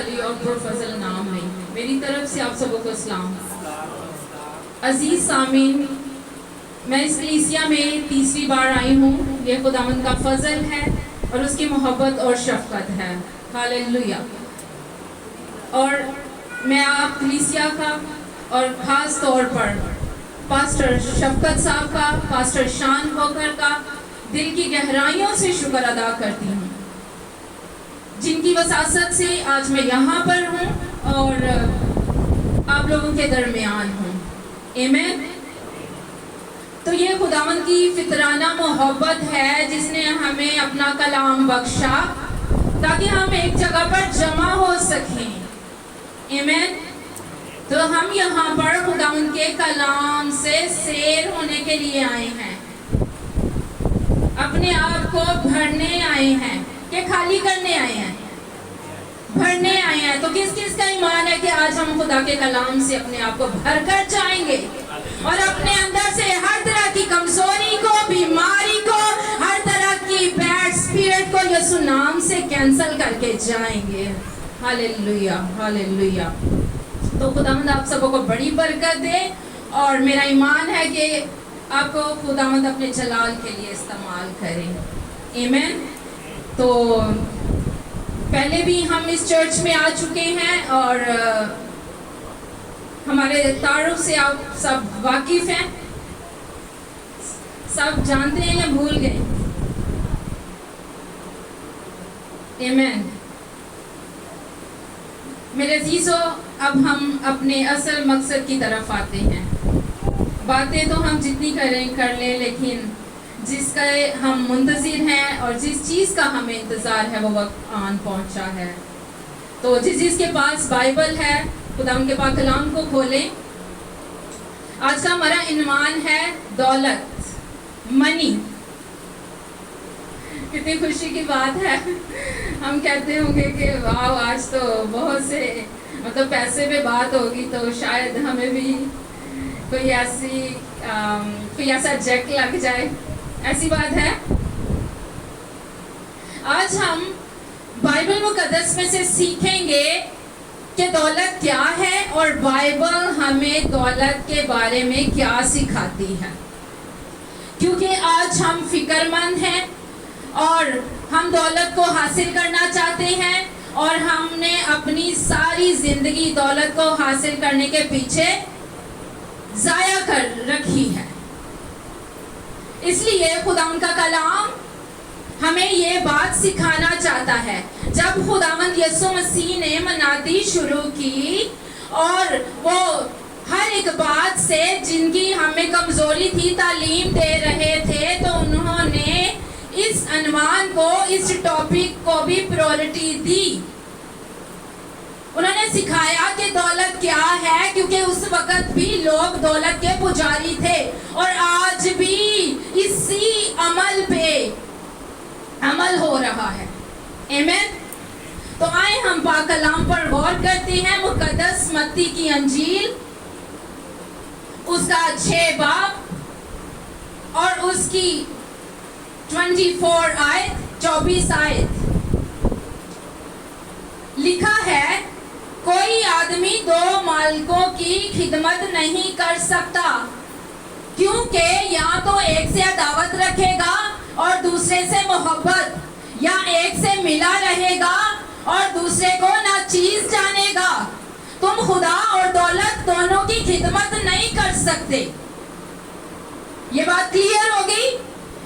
جلالی اور پرفضل نام میں میری طرف سے آپ سبوں کو اسلام۔ عزیز سامعین، میں اس کلیسیا میں تیسری بار آئی ہوں۔ یہ خداوند کا فضل ہے اور اس کی محبت اور شفقت ہے۔ ہاللیلویا۔ اور میں آپ کلیسیا کا اور خاص طور پر پاسٹر شفقت صاحب کا، پاسٹر شان ہوکر کا دل کی گہرائیوں سے شکر ادا کرتی ہوں، جن کی وساطت سے آج میں یہاں پر ہوں اور آپ لوگوں کے درمیان ہوں۔ آمین۔ تو یہ خداوند کی فطرانہ محبت ہے جس نے ہمیں اپنا کلام بخشا تاکہ ہم ایک جگہ پر جمع ہو سکیں۔ آمین۔ تو ہم یہاں پر خداوند کے کلام سے سیر ہونے کے لیے آئے ہیں، اپنے آپ کو بھرنے آئے ہیں کہ خالی کرنے آئے ہیں؟ بھرنے آئے ہیں۔ تو کس کس کا ایمان ہے کہ آج ہم خدا کے کلام سے اپنے آپ کو بھر کر جائیں گے اور اپنے اندر سے ہر طرح کی کمزوری کو، بیماری کو، ہر طرح کی بیڈ اسپرٹ کو یسوع نام سے کینسل کر کے جائیں گے؟ ہاللیلویا، ہاللیلویا۔ تو خداوند آپ سبوں کو بڑی برکت دے اور میرا ایمان ہے کہ آپ کو خداوند اپنے جلال کے لیے استعمال کرے۔ آمین۔ تو پہلے بھی ہم اس چرچ میں آ چکے ہیں اور ہمارے تعارف سے آپ سب واقف ہیں، سب جانتے ہیں یا بھول گئے؟ آمین۔ میرے عزیزو، اب ہم اپنے اصل مقصد کی طرف آتے ہیں۔ باتیں تو ہم جتنی کریں کر لیں، لیکن جس کا ہم منتظر ہیں اور جس چیز کا ہمیں انتظار ہے وہ وقت آن پہنچا ہے۔ تو جس کے پاس بائبل ہے خدا ان کے پاک کلام کو کھولیں۔ آج کا ہمارا عنوان ہے دولت، منی۔ کتنی خوشی کی بات ہے، ہم کہتے ہوں گے کہ واو آج تو بہت سے مطلب پیسے پہ بات ہوگی، تو شاید ہمیں بھی کوئی ایسا جیک لگ جائے، ایسی بات ہے۔ آج ہم بائبل مقدس میں سے سیکھیں گے کہ دولت کیا ہے اور بائبل ہمیں دولت کے بارے میں کیا سکھاتی ہے، کیونکہ آج ہم فکر مند ہیں اور ہم دولت کو حاصل کرنا چاہتے ہیں اور ہم نے اپنی ساری زندگی دولت کو حاصل کرنے کے پیچھے ضائع کر رکھی ہے۔ اس لیے خداوند کا کلام ہمیں یہ بات سکھانا چاہتا ہے۔ جب خداوند یسوع مسیح نے منادی شروع کی اور وہ ہر ایک بات سے جن کی ہمیں کمزوری تھی تعلیم دے رہے تھے، تو انہوں نے اس عنوان کو، اس ٹاپک کو بھی پریورٹی دی۔ انہوں نے سکھایا کہ دولت کیا ہے، کیونکہ اس وقت بھی لوگ دولت کے پجاری تھے اور آج بھی اسی عمل پہ عمل ہو رہا ہے۔ آمین۔ تو آئے ہم پاک کلام پر غور کرتے ہیں۔ مقدس متی کی انجیل، اس کا 6 باب اور اس کی 24 آیت لکھا ہے، کوئی آدمی 2 مالکوں کی خدمت نہیں کر سکتا، کیونکہ یا تو ایک سے عداوت رکھے گا اور دوسرے سے محبت، یا ایک سے ملا رہے گا اور دوسرے کو ناچیز جانے گا۔ تم خدا اور دولت دونوں کی خدمت نہیں کر سکتے۔ یہ بات کلیئر ہو گئی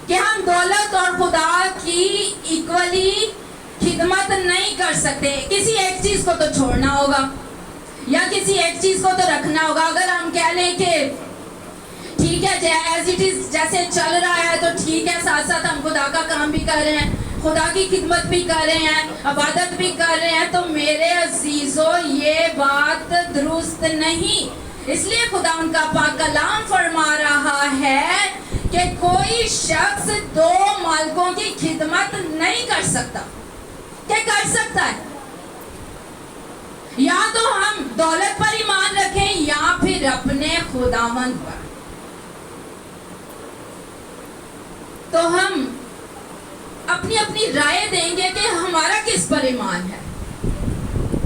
کہ ہم دولت اور خدا کی ایکولی خدمت نہیں کر سکتے۔ کسی ایک چیز کو تو چھوڑنا ہوگا یا کسی ایک چیز کو تو رکھنا ہوگا۔ اگر ہم کہہ لیں کہ ٹھیک ہے ایز اٹ از، جیسے چل رہا ہے تو ٹھیک ہے، ساتھ ساتھ ہم خدا کا کام بھی کر رہے ہیں، خدا کی خدمت بھی کر رہے ہیں، عبادت بھی کر رہے ہیں، تو میرے عزیزو یہ بات درست نہیں۔ اس لیے خدا ان کا پاک کلام فرما رہا ہے کہ کوئی شخص 2 مالکوں کی خدمت نہیں کر سکتا۔ کیا کر سکتا ہے؟ یا تو ہم دولت پر ایمان رکھیں یا پھر اپنے خداوند پر۔ تو ہم اپنی اپنی رائے دیں گے کہ ہمارا کس پر ایمان ہے۔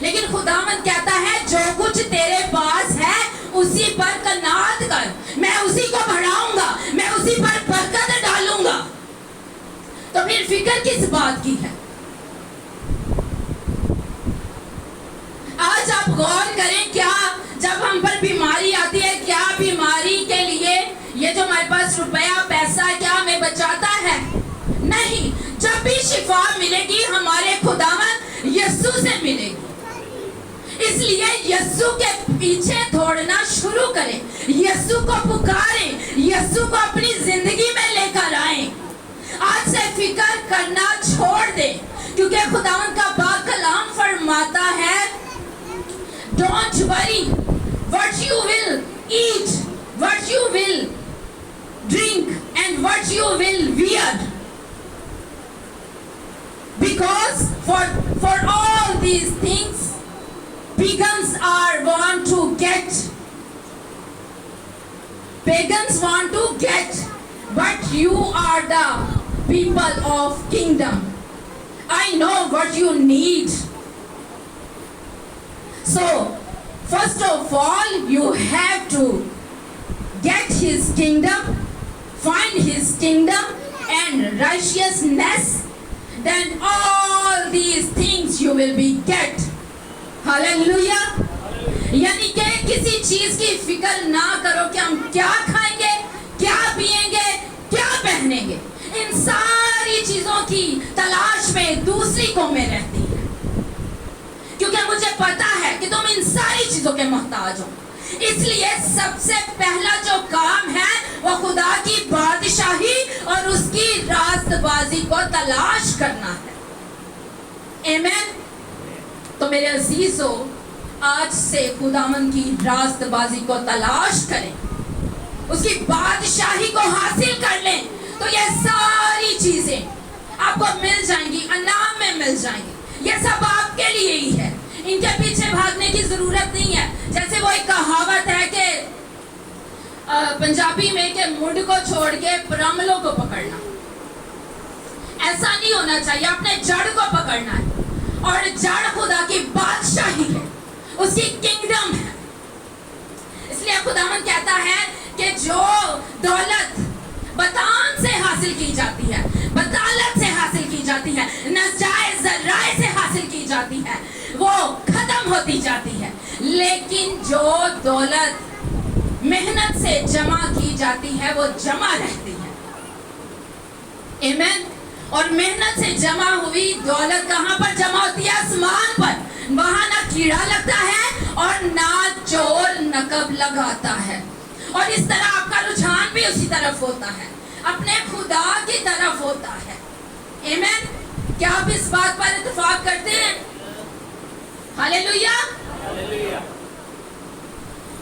لیکن خداوند کہتا ہے جو کچھ تیرے پاس ہے اسی پر قناعت کر، میں اسی کو بڑھاؤں گا، میں اسی پر برکت ڈالوں گا۔ تو پھر فکر کس بات کی ہے؟ آج آپ غور کریں، کیا جب ہم پر بیماری آتی ہے، کیا بیماری کے لیے یہ جو ہمارے پاس روپیہ پیسہ کیا ہمیں بچاتا ہے؟ نہیں، جب بھی شفا ملے گی ہمارے خداوند یسوع سے ملے گی۔ اس لیے یسوع کے پیچھے دوڑنا شروع کریں، یسوع کو پکاریں، یسوع کو اپنی زندگی میں لے کر آئیں۔ آج سے فکر کرنا چھوڑ دیں، کیونکہ خداوند کا پاک کلام فرماتا ہے Don't worry what you will eat, what you will drink, and what you will wear. Because for all these things, pagans want to get. Pagans want to get, but you are the people of kingdom. I know what you need. So, first of all, you have to get his kingdom, find his kingdom and righteousness, then all these things you will be get. Hallelujah. یعنی کہ کسی چیز کی فکر نہ کرو کہ ہم کیا کھائیں گے، کیا پیئیں گے، کیا پہنیں گے۔ ان ساری چیزوں کی تلاش میں دوسری قومیں رہتی ہیں، کیونکہ مجھے پتا ہے کہ تم ان ساری چیزوں کے محتاج ہو۔ اس لیے سب سے پہلا جو کام ہے وہ خدا کی بادشاہی اور اس کی راست بازی کو تلاش کرنا ہے۔ آمین۔ تو میرے عزیزو، آج سے خداوند کی راست بازی کو تلاش کریں، اس کی بادشاہی کو حاصل کر لیں، تو یہ ساری چیزیں آپ کو مل جائیں گی، انعام میں مل جائیں گی۔ یہ سب آپ کے لیے ہی ہے، ان کے پیچھے بھاگنے کی ضرورت نہیں ہے۔ جیسے وہ ایک کہاوت ہے کہ پنجابی میں کہ مڈ کو چھوڑ کے پرملوں کو پکڑنا، ایسا نہیں ہونا چاہیے۔ اپنے جڑ کو پکڑنا ہے، اور جڑ خدا کی بادشاہی ہے، اس کی کنگڈم ہے۔ اس لیے خداوند کہتا ہے کہ جو دولت بطان سے حاصل کی جاتی ہے، بطالت سے حاصل کی جاتی ہے، ناجائز ذرائع سے حاصل کی جاتی ہے، وہ ختم ہوتی جاتی ہے، لیکن جو دولت محنت سے جمع کی جاتی ہے وہ جمع رہتی ہے۔ آمین۔ اور محنت سے جمع ہوئی دولت کہاں پر جمع ہوتی ہے؟ آسمان پر۔ وہاں نہ کیڑا لگتا ہے اور نہ چور نقب لگاتا ہے۔ اور اس طرح آپ کا رجحان بھی اسی طرف ہوتا ہے، اپنے خدا کی طرف ہوتا ہے۔ آمین۔ کیا آپ اس بات پر اتفاق کرتے ہیں؟ ہاللیلویا۔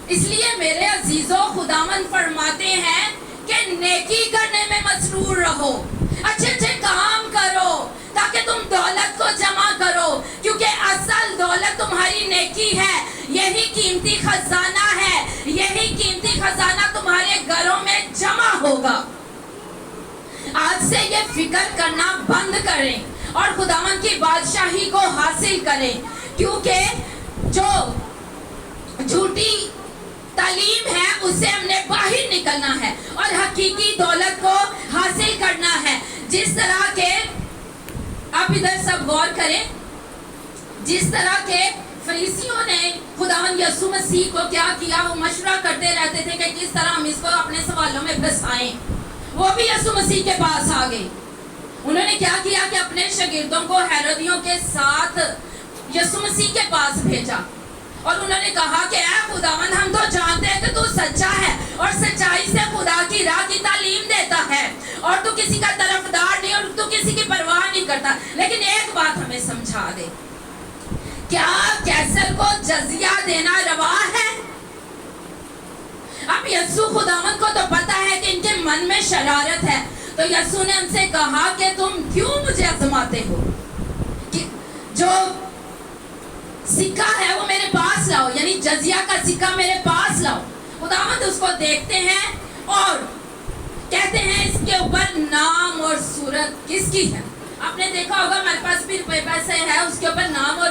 اس لیے میرے عزیزو، خداوند فرماتے ہیں کہ نیکی کرنے میں مسرور رہو، اچھے اچھے کام کرو تاکہ تم دولت کو جمع کرو، کیونکہ اصل دولت تمہاری نیکی ہے۔ یہی قیمتی خزانہ ہے، یہی قیمتی خزانہ تمہارے گھروں میں جمع ہوگا۔ آج سے یہ فکر کرنا بند کریں اور خداوند کی بادشاہی کو حاصل کریں، کیونکہ جو جھوٹی تعلیم ہے اس سے ہم نے باہر نکلنا ہے اور حقیقی دولت کو حاصل کرنا ہے۔ جس طرح کے آپ ادھر سب غور کریں، جس طرح کے فریسیوں نے خداوند یسوع مسیح کو کیا کیا، وہ مشورہ کرتے رہتے تھے کہ کس طرح ہم اس کو اپنے سوالوں میں پھنسائیں۔ وہ بھی یسوع مسیح کے پاس آ گئے۔ انہوں نے کیا کیا کہ اپنے شاگردوں کو ہیرودیوں کے ساتھ یسوع مسیح کے پاس بھیجا، اور انہوں نے کہا کہ اے خداوند، ہم تو جانتے ہیں کہ تو سچا ہے اور سچائی سے خدا کی راہ کی تعلیم دیتا ہے، اور تو کسی کا طرفدار نہیں، اور تو کسی کی پرواہ نہیں کرتا، لیکن ایک بات ہمیں سمجھا دے، کیا کیسر کو جزیہ دینا روا ہے؟ اب یسوع خداوند کو تو پتا ہے کہ ان کے من میں شرارت ہے، تو یسوع نے ان سے کہا کہ تم کیوں مجھے آزماتے ہو؟ جو سکہ ہے وہ میرے پاس لاؤ، یعنی جزیہ کا سکہ میرے پاس لاؤ۔ خداوند اس کو دیکھتے ہیں اور کہتے ہیں اس کے اوپر نام اور صورت کس کی ہے؟ آپ نے دیکھا ہوگا ہمارے پاس بھی پیسے ہے، اس کے اوپر نام اور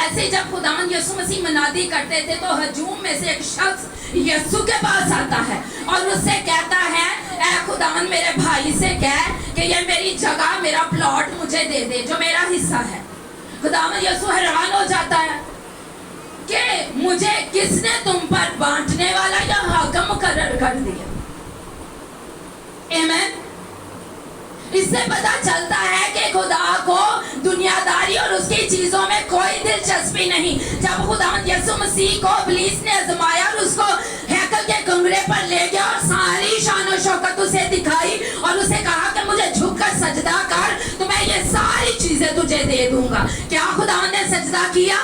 ایسے جب خداوند یسوع مسیح منادی کرتے تھے تو ہجوم میں سے ایک شخص یسوع کے پاس آتا ہے اور اس سے کہتا ہے اے خداوند میرے بھائی سے کہہ کہ یہ میری جگہ میرا پلاٹ مجھے دے دے جو میرا حصہ ہے. خداوند یسوع حیران ہو جاتا ہے کہ مجھے کس نے تم پر بانٹنے والا یا حاکم مقرر کر دیا. آمین. اس سے پتا چلتا ہے کہ خدا کو دنیا داری اور اس کی چیزوں میں کوئی دلچسپی نہیں. جب خداوند یسوع مسیح کو ابلیس نے آزمایا اور اس کو ہیکل کے کنگرے پر لے گیا اور ساری شان و شوکت اسے دکھائی اور اسے کہا کہ مجھے جھک کر سجدہ کر تو میں یہ ساری چیزیں تجھے دے دوں گا. کیا خداوند نے سجدہ کیا؟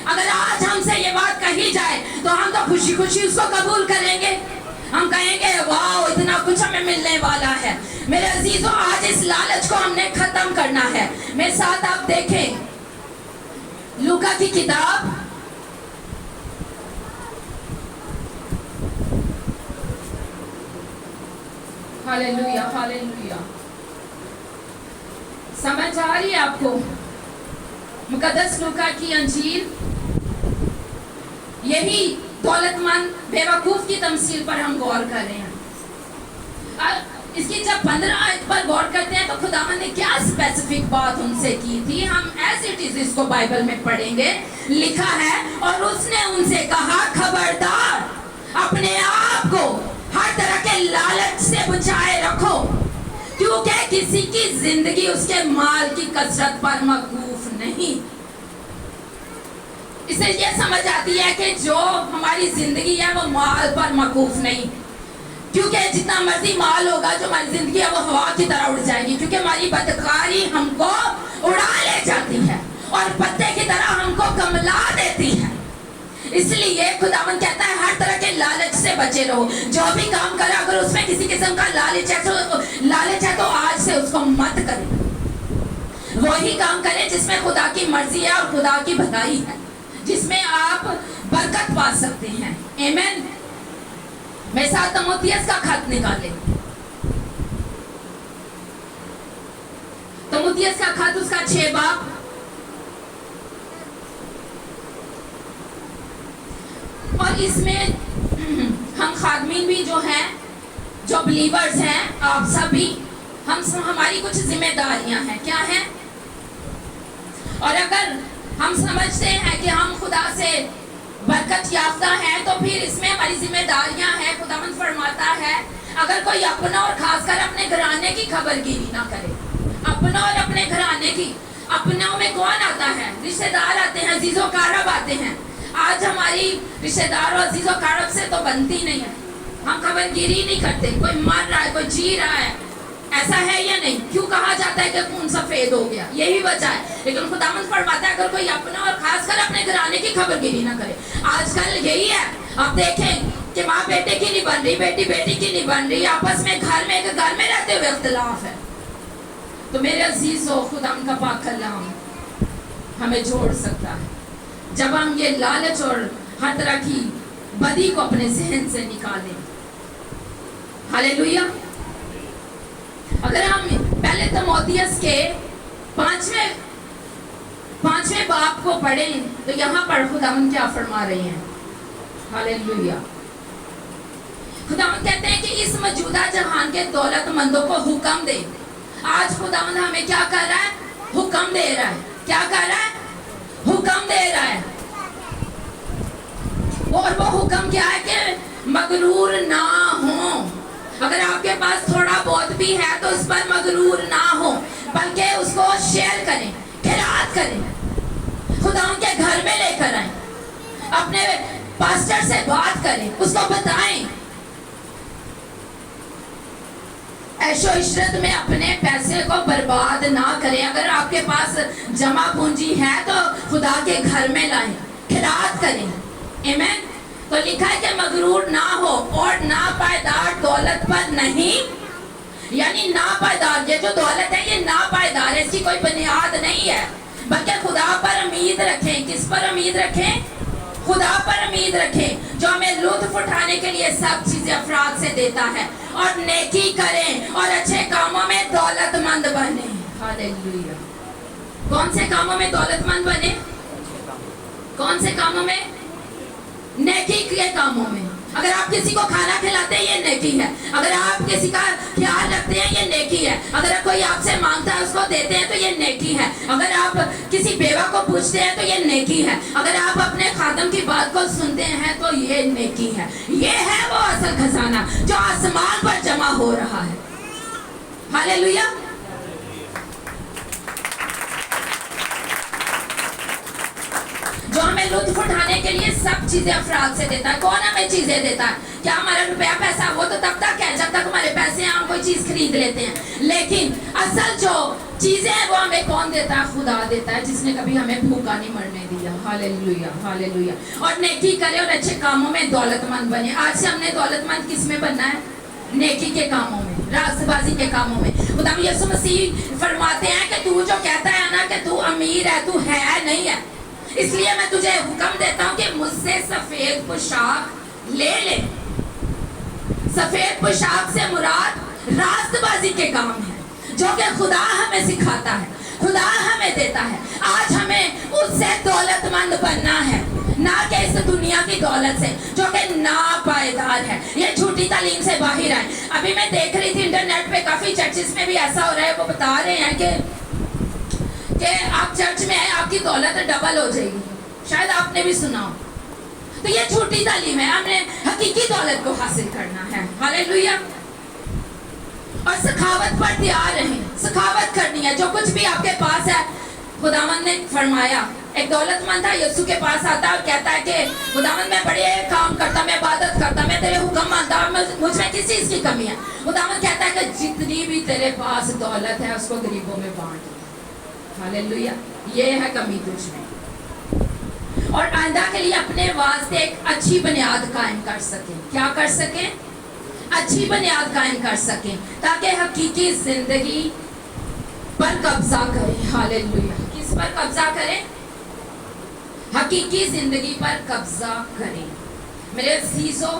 اگر آج ہم سے یہ بات کہی جائے تو ہم تو خوشی خوشی اس کو قبول کریں گے. ہم کہیں گے واو اتنا کچھ ہمیں ملنے والا ہے. میرے عزیزوں آج اس لالچ کو ہم نے ختم کرنا ہے. میرے ساتھ آپ دیکھیں لوکا کی کتاب ہاللیلویا ہاللیلویا. سمجھ آ رہی ہے آپ کو؟ مقدس لوکا کی انجیل یہی دولت مند بے وقوف کی تمثیل پر ہم غور کر رہے ہیں. اس کی جب 15 آیت پر غور کرتے ہیں تو خداوند نے کیا اسپیسیفک بات ان سے کی تھی ہم ایز اٹ از اس کو بائبل میں پڑھیں گے. لکھا ہے اور اس نے ان سے کہا خبردار اپنے آپ کو ہر طرح کے لالچ سے بچائے رکھو کیونکہ کسی کی زندگی اس کے مال کی کثرت پر موقوف نہیں. اس سے یہ سمجھ آتی ہے کہ جو ہماری زندگی ہے وہ مال پر موقوف نہیں. کیونکہ جتنا مرضی مال ہوگا جو ہماری زندگی ہے وہ ہوا کی طرح اڑ جائے گی. کیونکہ ہماری بدکاری ہم کو اڑا لے جاتی ہے اور پتے کی طرح ہم کو کملا دیتی ہے. اس لیے خداوند کہتا ہے ہر طرح کے لالچ سے بچے رہو. جو بھی کام کرے اگر اس میں کسی قسم کا لالچ ہے تو آج سے اس کو مت کریں. وہی کام کریں جس میں خدا کی مرضی ہے اور خدا کی بھلائی ہے, جس میں آپ برکت پا سکتے ہیں. آمین. میرے ساتھ تموتھیوس کا خط نکالیں. تموتھیوس کا خط اس کا 6 باب اور اس میں ہم خادمین بھی جو ہیں جو بلیورز ہیں آپ سب بھی ہماری کچھ ذمہ داریاں ہیں. کیا ہیں؟ اور اگر ہم سمجھتے ہیں کہ ہم خدا سے برکت یافتہ ہیں تو پھر اس میں ہماری ذمہ داریاں ہیں. خداوند فرماتا ہے اگر کوئی اپنا اور خاص کر اپنے گھرانے کی خبر گیری نہ کرے. اپنا اور اپنے گھرانے کی. اپنوں میں کون آتا ہے؟ رشتہ دار آتے ہیں, عزیز و قارب آتے ہیں. آج ہماری رشتہ دار اور عزیز و قارب سے تو بنتی نہیں ہے. ہم خبر گیری نہیں کرتے. کوئی مر رہا ہے کوئی جی رہا ہے ایسا ہے یا نہیں؟ کیوں کہا جاتا ہے کہ خون سفید ہو گیا؟ یہی وجہ ہے. لیکن خداوند فرماتا ہے اگر کوئی اپنا اور خاص کر اپنے گھرانے کی خبر گیری نہ کرے. آج کل یہی ہے, آپ دیکھیں کہ ماں بیٹے کی نہیں بن رہی, بیٹی بیٹی کی نہیں بن رہی, آپس میں گھر میں رہتے ہوئے اختلاف ہے. تو میرے عزیز و خداوند کا پاک کلام ہمیں جوڑ سکتا ہے جب ہم یہ لالچ اور ہر طرح کی بدی کو اپنے ذہن سے نکالیں. ہاللیلویا. اگر ہم پہلے تموتھیوس کے 5ویں باب کو پڑھیں تو یہاں پر خداوند کیا فرما رہے ہیں؟ ہاللیلویا. خداوند کہتے ہیں کہ اس موجودہ جہان کے دولت مندوں کو حکم دے. آج خداوند ہمیں کیا کر رہا ہے؟ حکم دے رہا ہے. کیا کر رہا ہے؟ حکم دے رہا ہے. اور وہ حکم کیا ہے کہ مغرور نہ ہوں. اگر آپ کے پاس تھوڑا بہت بھی ہے تو اس پر مغرور نہ ہو بلکہ اس کو شیئر کریں, خیرات کریں, خداوند کے گھر میں لے کر آئیں, اپنے پاسٹر سے بات کریں, اس کو بتائیں. عیش و عشرت میں اپنے پیسے کو برباد نہ کریں. اگر آپ کے پاس جمع پونجی ہے تو خدا کے گھر میں لائیں, خیرات کریں. آمین. تو لکھا ہے کہ مغرور نہ ہو اور ناپائیدار دولت پر نہیں, یعنی ناپائیدار, یہ جو دولت ہے یہ ناپائیدار ہے, اس کی کوئی بنیاد نہیں ہے, بلکہ خدا پر امید رکھیں. کس پر امید رکھیں؟ خدا پر امید رکھیں جو ہمیں لطف اٹھانے کے لیے سب چیزیں افراد سے دیتا ہے. اور نیکی کریں اور اچھے کاموں میں دولت مند بنیں. ہاللیلویا. کون سے کاموں میں دولت مند بنیں؟ کون سے کاموں میں؟ نیکی کے کاموں میں. اگر آپ کسی کو کھانا کھلاتے ہیں یہ نیکی ہے. اگر آپ کسی کا خیال رکھتے ہیں یہ نیکی ہے. اگر کوئی آپ سے مانگتا ہے اس کو دیتے ہیں تو یہ نیکی ہے. اگر آپ کسی بیوہ کو پوچھتے ہیں تو یہ نیکی ہے. اگر آپ اپنے خادم کی بات کو سنتے ہیں تو یہ نیکی ہے. یہ ہے وہ اصل خزانہ جو آسمان پر جمع ہو رہا ہے. ہاللیلویا. جو ہمیں لطف اٹھانے کے لیے سب چیزیں افراد سے دیتا ہے. کون ہمیں چیزیں دیتا ہے؟ کیا ہمارا روپیہ پیسہ؟ وہ تو تب تک ہے جب تک ہمارے پیسے ہیں ہم کوئی چیز خرید لیتے ہیں. لیکن اصل جو چیزیں ہیں وہ ہمیں کون دیتا ہے؟ خدا دیتا ہے, جس نے کبھی ہمیں بھوکا نہیں مرنے دیا. ہاللیلویا ہاللیلویا. اور نیکی کرے اور اچھے کاموں میں دولت مند بنے. آج سے ہم نے دولت مند کس میں بننا ہے؟ نیکی کے کاموں میں, راست بازی کے کاموں میں. خدا یسوع مسیح فرماتے ہیں کہ تو جو کہتا ہے نا کہ تو امیر ہے, تو ہے نہیں ہے, اس لیے میں تجھے حکم دیتا ہوں کہ مجھ سے سفید پوشاک لے لے. سفید پوشاک سے مراد راست بازی کے کام ہے جو کہ خدا ہمیں سکھاتا ہے, خدا ہمیں دیتا ہے. آج ہمیں اس سے دولت مند بننا ہے, نہ کہ اس دنیا کی دولت سے جو کہ ناپائیدار ہے. یہ جھوٹی تعلیم سے باہر آئے. ابھی میں دیکھ رہی تھی انٹرنیٹ پہ کافی چرچز میں بھی ایسا ہو رہا ہے, وہ بتا رہے ہیں کہ آپ چرچ میں آئے آپ کی دولت ڈبل ہو جائے گی. شاید آپ نے بھی سنا ہو. تو یہ جھوٹی تعلیم ہے. ہم نے حقیقی دولت کو حاصل کرنا ہے. ہاللیلویا. اور سخاوت پر تیار رہیں. سخاوت کرنی ہے. جو کچھ بھی آپ کے پاس ہے, خداوند نے فرمایا, ایک دولت مند تھا یسوع کے پاس آتا اور کہتا ہے کہ خداوند میں بڑے کام کرتا, میں عبادت کرتا, میں تیرے حکم مانتا, مجھ میں کس چیز کی کمی ہے؟ خداوند کہتا ہے کہ جتنی بھی تیرے پاس دولت ہے اس کو غریبوں میں بانٹ. ہاللیلویا. یہ ہے کمی تجھ میں. اور آئندہ کے لیے اپنے واسطے ایک اچھی بنیاد قائم کر سکیں. کیا کر سکیں؟ اچھی بنیاد قائم کر سکیں تاکہ حقیقی زندگی پر قبضہ کریں. ہاللیلویا. کس پر قبضہ کریں؟ حقیقی زندگی پر قبضہ کریں. میرے عزیزو,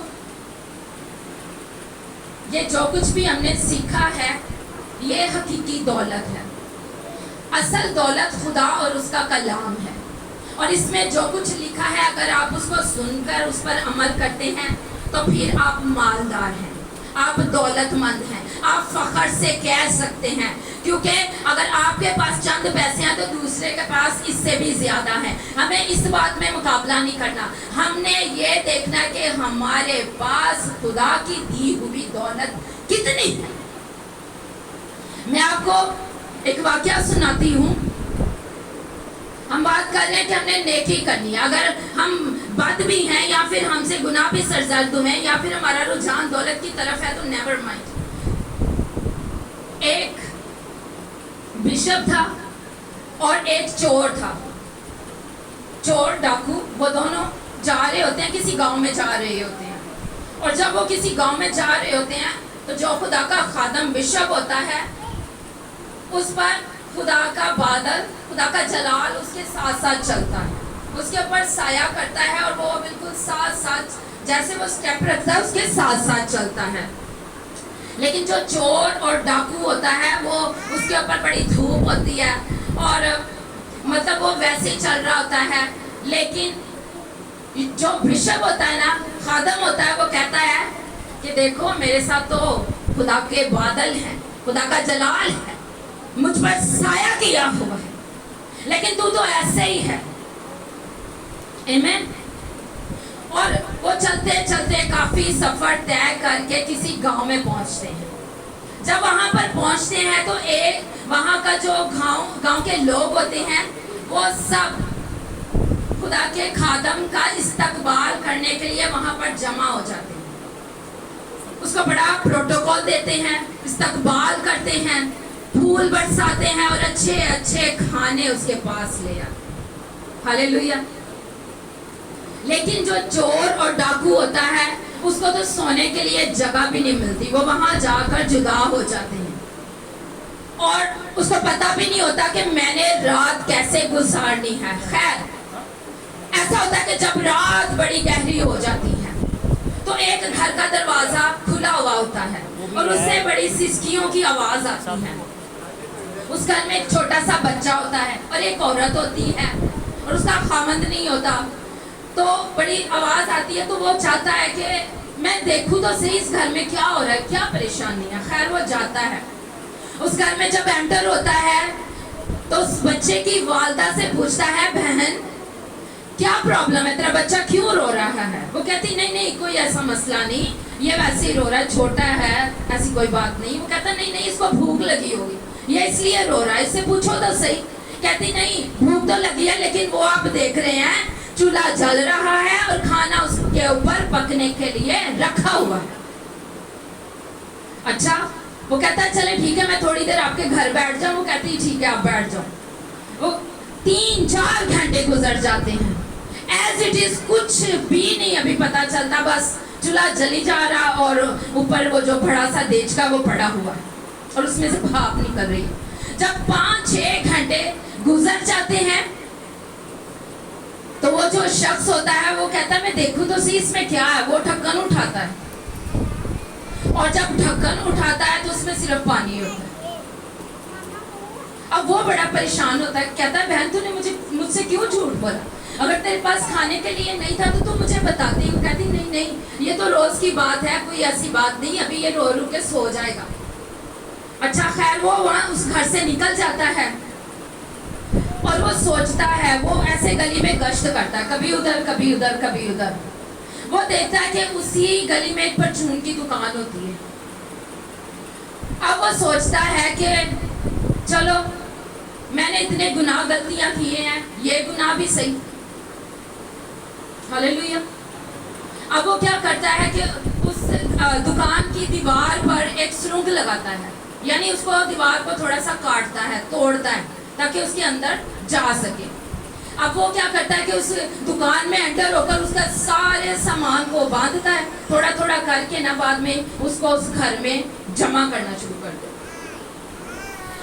یہ جو کچھ بھی ہم نے سیکھا ہے یہ حقیقی دولت ہے. اصل دولت خدا اور اس کا کلام ہے, اور اس میں جو کچھ لکھا ہے اگر آپ اس کو سن کر اس پر عمل کرتے ہیں تو پھر آپ مالدار ہیں, آپ دولت مند ہیں. آپ فخر سے کہہ سکتے ہیں, کیونکہ اگر آپ کے پاس چند پیسے ہیں تو دوسرے کے پاس اس سے بھی زیادہ ہیں. ہمیں اس بات میں مقابلہ نہیں کرنا. ہم نے یہ دیکھنا کہ ہمارے پاس خدا کی دی ہوئی دولت کتنی ہے. میں آپ کو ایک واقعہ سناتی ہوں. ہم بات کر رہے ہیں کہ ہم نے نیکی کرنی ہے. اگر ہم بد بھی ہیں یا پھر ہم سے گناہ بھی سرزد ہیں یا پھر ہمارا رجحان دولت کی طرف ہے تو نیور مائنڈ. ایک بشپ تھا اور ایک چور تھا. چور ڈاکو وہ دونوں جا رہے ہوتے ہیں, کسی گاؤں میں جا رہے ہوتے ہیں, اور جب وہ کسی گاؤں میں جا رہے ہوتے ہیں تو جو خدا کا خادم بشپ ہوتا ہے اس پر خدا کا بادل, خدا کا جلال اس کے ساتھ ساتھ چلتا ہے, اس کے اوپر سایہ کرتا ہے اور وہ بالکل ساتھ ساتھ جیسے وہ سٹیپ رکھتا ہے اس کے ساتھ ساتھ چلتا ہے. لیکن جو چور اور ڈاکو ہوتا ہے وہ اس کے اوپر بڑی دھوپ ہوتی ہے اور مطلب وہ ویسے ہی چل رہا ہوتا ہے. لیکن جو بشپ ہوتا ہے نا, خادم ہوتا ہے, وہ کہتا ہے کہ دیکھو میرے ساتھ تو خدا کے بادل ہیں, خدا کا جلال ہے, مجھ پر سایہ کیا ہوا ہے, لیکن تو ایسے ہی ہے. آمین. اور وہ چلتے چلتے کافی سفر طے کر کے کسی گاؤں میں پہنچتے ہیں. جب وہاں پر پہنچتے ہیں تو ایک وہاں کا جو گاؤں کے لوگ ہوتے ہیں وہ سب خدا کے خادم کا استقبال کرنے کے لیے وہاں پر جمع ہو جاتے ہیں. اس کو بڑا پروٹوکول دیتے ہیں, استقبال کرتے ہیں, پھول برساتے ہیں اور اچھے اچھے کھانے اس کے پاس لے آتے. ہاللیلویا. لیکن جو چور اور ڈاکو ہوتا ہے اس کو تو سونے کے لیے جگہ بھی نہیں ملتی, وہ وہاں جا کر جدا ہو جاتے ہیں اور اس کو پتا بھی نہیں ہوتا کہ میں نے رات کیسے گزارنی ہے. خیر ایسا ہوتا ہے کہ جب رات بڑی گہری ہو جاتی ہے تو ایک گھر کا دروازہ کھلا ہوا ہوتا ہے اور اس سے بڑی سسکیوں کی آواز آتی ہے. اس گھر میں ایک چھوٹا سا بچہ ہوتا ہے اور ایک عورت ہوتی ہے اور اس کا خامند نہیں ہوتا تو بڑی آواز آتی ہے تو وہ چاہتا ہے کہ میں دیکھوں تو صحیح اس گھر میں کیا ہو رہا ہے, کیا پریشانی ہے. خیر وہ جاتا ہے, اس گھر میں جب انٹر ہوتا ہے تو اس بچے کی والدہ سے پوچھتا ہے بہن کیا پرابلم ہے, تیرا بچہ کیوں رو رہا ہے. وہ کہتی نہیں کوئی ایسا مسئلہ نہیں, یہ ویسے ہی رو رہا ہے, چھوٹا ہے, ایسی کوئی بات نہیں. وہ کہتا نہیں اس کو بھوک لگی ہوگی, یہ اس لیے رو رہا ہے, اس سے پوچھو تو صحیح. کہتی نہیں بھوک تو لگی ہے لیکن وہ آپ دیکھ رہے ہیں چولہا جل رہا ہے اور کھانا اس کے اوپر پکنے کے لیے رکھا ہوا ہے. اچھا, وہ کہتا ہے چلے ٹھیک ہے میں تھوڑی دیر آپ کے گھر بیٹھ جاؤں. وہ کہتی ٹھیک ہے آپ بیٹھ جاؤ. وہ 3-4 گھنٹے گزر جاتے ہیں, ایز اٹ از کچھ بھی نہیں ابھی پتا چلتا, بس چولہا جلی جا رہا اور اوپر وہ جو بڑا سا دیچ کا وہ پڑا ہوا اور اس میں سے بھاپ نکل رہی. جب 5-6 گھنٹے گزر جاتے ہیں تو وہ جو شخص ہوتا ہے وہ کہتا ہے میں دیکھوں تو سی اس میں کیا ہے. وہ ڈھکن اٹھاتا ہے اور جب ڈھکن اٹھاتا ہے تو اس میں صرف پانی ہوتا ہے. اب وہ بڑا پریشان ہوتا ہے, کہتا ہے بہن تو نے مجھ سے کیوں جھوٹ بولا, اگر تیرے پاس کھانے کے لیے نہیں تھا تو مجھے بتاتی. وہ کہتی نہیں یہ تو روز کی بات ہے, کوئی ایسی بات نہیں, ابھی یہ رو کے سو جائے گا. اچھا خیر وہ وہاں اس گھر سے نکل جاتا ہے اور وہ سوچتا ہے, وہ ایسے گلی میں گشت کرتا ہے, کبھی ادھر کبھی ادھر کبھی ادھر. وہ دیکھتا ہے کہ اسی گلی میں ایک پرچون کی دکان ہوتی ہے. اب وہ سوچتا ہے کہ چلو میں نے اتنے گناہ غلطیاں کیے ہیں, یہ گناہ بھی صحیح. ہاللیلویا. اب وہ کیا کرتا ہے کہ اس دکان کی دیوار پر ایک سرنگ لگاتا ہے, یعنی اس کو دیوار کو تھوڑا سا کاٹتا ہے, توڑتا ہے تاکہ اس کے اندر جا سکے. اب وہ کیا کرتا ہے کہ اس دکان میں انٹر ہو کر اس کا سارے سامان کو باندھتا ہے, تھوڑا تھوڑا کر کے نا بعد میں اس کو اس گھر میں جمع کرنا شروع کر دے.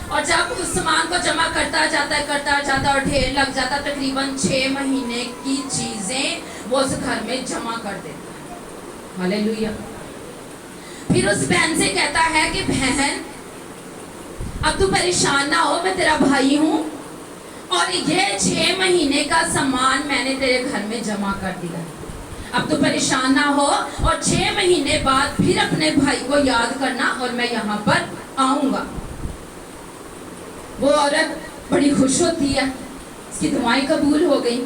اور جب اس سامان کو جمع کرتا جاتا اور ڈھیر لگ جاتا, تقریباً 6 مہینے کی چیزیں وہ اس گھر میں جمع کر دیتا ہے. ہاللیلویا. پھر اس بہن سے کہتا ہے کہ بہن اب تو پریشان نہ ہو, میں تیرا بھائی ہوں اور یہ 6 مہینے کا سامان میں نے تیرے گھر میں جمع کر دیا, اب تو پریشان نہ ہو, اور 6 مہینے بعد پھر اپنے بھائی کو یاد کرنا اور میں یہاں پر آؤں گا. وہ عورت بڑی خوش ہوتی ہے, اس کی دعائیں قبول ہو گئی,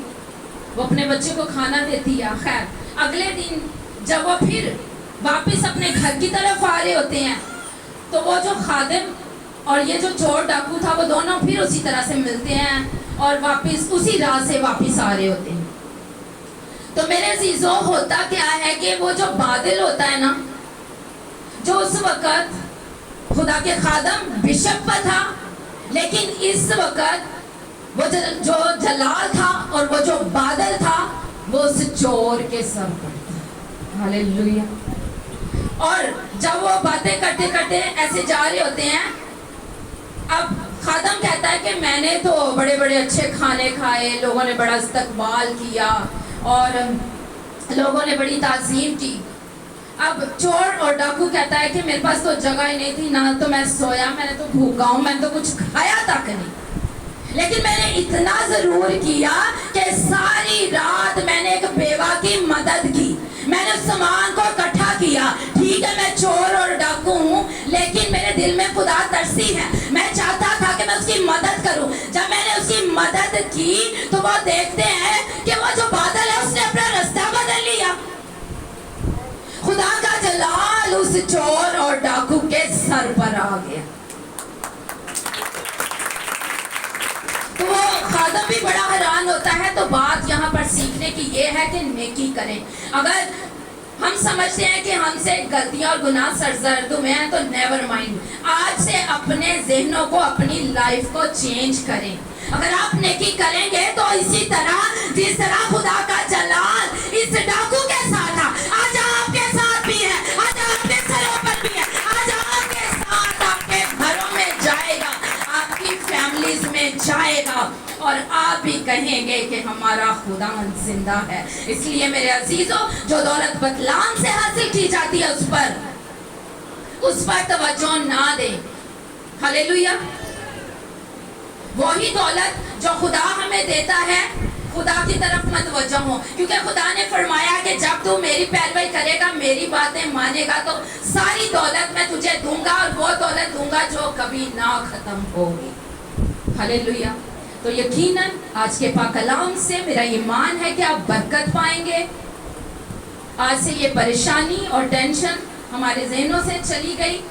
وہ اپنے بچے کو کھانا دیتی ہے. خیر اگلے دن جب وہ پھر واپس اپنے گھر کی طرف آ رہے ہوتے ہیں تو وہ جو خادم اور یہ جو چور ڈاکو تھا وہ دونوں پھر اسی طرح سے ملتے ہیں اور واپس اسی راہ سے واپس آ رہے ہوتے ہیں. تو میرے عزیزوں ہوتا کیا ہے کہ وہ جو بادل ہوتا ہے نا, جو اس وقت خدا کے خادم بشپ پر تھا, لیکن اس وقت وہ جو جلال تھا اور وہ جو بادل تھا وہ اس چور کے سر پر تھا. ہاللیلویا. اور جب وہ باتیں کرتے کرتے ایسے جا رہے ہوتے ہیں, اب خادم کہتا ہے کہ میں نے تو بڑے بڑے اچھے کھانے کھائے, لوگوں نے بڑا استقبال کیا اور لوگوں نے بڑی تعظیم کی. اب چور اور ڈاکو کہتا ہے کہ میرے پاس تو جگہ ہی نہیں تھی, نہ تو میں سویا, میں نے تو بھوکا ہوں, میں نے تو کچھ کھایا تک نہیں, لیکن میں نے اتنا ضرور کیا کہ ساری رات میں نے ایک بیوہ کی مدد کی, میں نے سامان کو اکٹھا کیا. ٹھیک ہے میں چور اور ڈاکو ہوں, لیکن میرے دل میں خدا ترسی ہے, میں چاہتا تھا کہ میں اس کی مدد کروں. جب میں نے اس کی مدد کی تو وہ دیکھتے ہیں کہ وہ جو بادل ہے اس نے اپنا راستہ بدل لیا. خدا کا جلال اس چور اور ڈاکو کے سر پر آ گیا. تو وہ خادم بھی بڑا حیران ہوتا ہے. تو بات یہاں پر سیکھنے کی یہ ہے کہ نیکی کریں. اگر ہم سمجھتے ہیں کہ ہم سے غلطیاں اور گناہ سرزد ہوئے ہیں تو نیور مائنڈ, آج سے اپنے ذہنوں کو, اپنی لائف کو چینج کریں. اگر آپ نیکی کریں گے تو اسی طرح جس طرح خدا کا جلال اس ڈاکو کے ساتھ تھا, آج آپ کے ساتھ بھی ہے, آج آپ کے سروں پر بھی ہے, آج آپ کے ساتھ آپ کے گھروں میں جائے گا, آپ کی فیملیز میں جائے گا, اور آپ بھی کہیں گے کہ ہمارا خدا زندہ ہے. اس لیے میرے عزیزوں, جو دولت بطلان سے حاصل کی جاتی ہے اس پر توجہ نہ دیں. ہاللیلویا. وہی دولت جو خدا ہمیں دیتا ہے, خدا کی طرف متوجہ ہو, کیونکہ خدا نے فرمایا کہ جب تو میری پیروی کرے گا, میری باتیں مانے گا, تو ساری دولت میں تجھے دوں گا, اور وہ دولت دوں گا جو کبھی نہ ختم ہوگی. ہلیلویا. تو یقیناً آج کے پاک کلام سے میرا ایمان ہے کہ آپ برکت پائیں گے. آج سے یہ پریشانی اور ٹینشن ہمارے ذہنوں سے چلی گئی,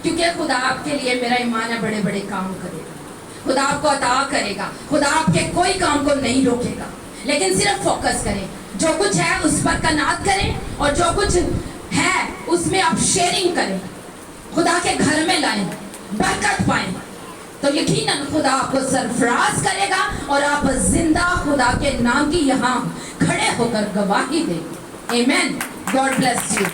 کیونکہ خدا آپ کے لیے میرا ایمان ہے بڑے بڑے کام کرے گا. خدا آپ کو عطا کرے گا. خدا آپ کے کوئی کام کو نہیں روکے گا, لیکن صرف فوکس کریں. جو کچھ ہے اس پر قناعت کریں, اور جو کچھ ہے اس میں آپ شیئرنگ کریں, خدا کے گھر میں لائیں, برکت پائیں, تو یقیناً خدا آپ کو سرفراز کرے گا, اور آپ زندہ خدا کے نام کی یہاں کھڑے ہو کر گواہی دیں گے. آمین. God bless you.